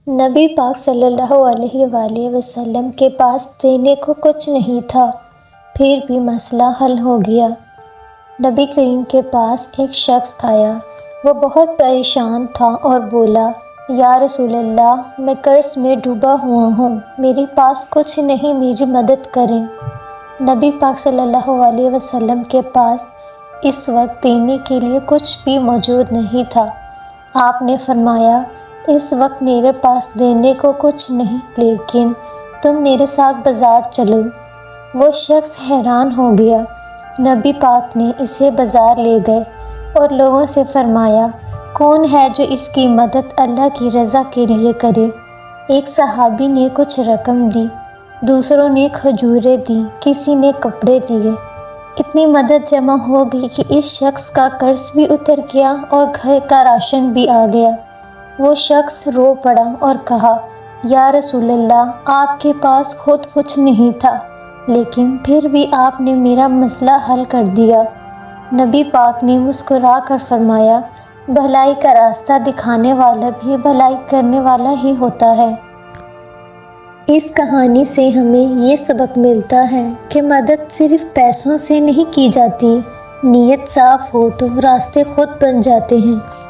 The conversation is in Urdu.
نبی پاک صلی اللہ علیہ وآلہ وسلم کے پاس دینے کو کچھ نہیں تھا، پھر بھی مسئلہ حل ہو گیا۔ نبی کریم کے پاس ایک شخص آیا، وہ بہت پریشان تھا اور بولا، یا رسول اللہ، میں قرض میں ڈوبا ہوا ہوں، میرے پاس کچھ نہیں، میری مدد کریں۔ نبی پاک صلی اللہ علیہ وسلم کے پاس اس وقت دینے کے لیے کچھ بھی موجود نہیں تھا۔ آپ نے فرمایا، اس وقت میرے پاس دینے کو کچھ نہیں، لیکن تم میرے ساتھ بازار چلو۔ وہ شخص حیران ہو گیا۔ نبی پاک نے اسے بازار لے گئے اور لوگوں سے فرمایا، کون ہے جو اس کی مدد اللہ کی رضا کے لیے کرے؟ ایک صحابی نے کچھ رقم دی، دوسروں نے کھجوریں دیں، کسی نے کپڑے دیے۔ اتنی مدد جمع ہو گئی کہ اس شخص کا قرض بھی اتر گیا اور گھر کا راشن بھی آ گیا۔ وہ شخص رو پڑا اور کہا، یا رسول اللہ، آپ کے پاس خود کچھ نہیں تھا، لیکن پھر بھی آپ نے میرا مسئلہ حل کر دیا۔ نبی پاک نے مسکرا کر فرمایا، بھلائی کا راستہ دکھانے والا بھی بھلائی کرنے والا ہی ہوتا ہے۔ اس کہانی سے ہمیں یہ سبق ملتا ہے کہ مدد صرف پیسوں سے نہیں کی جاتی، نیت صاف ہو تو راستے خود بن جاتے ہیں۔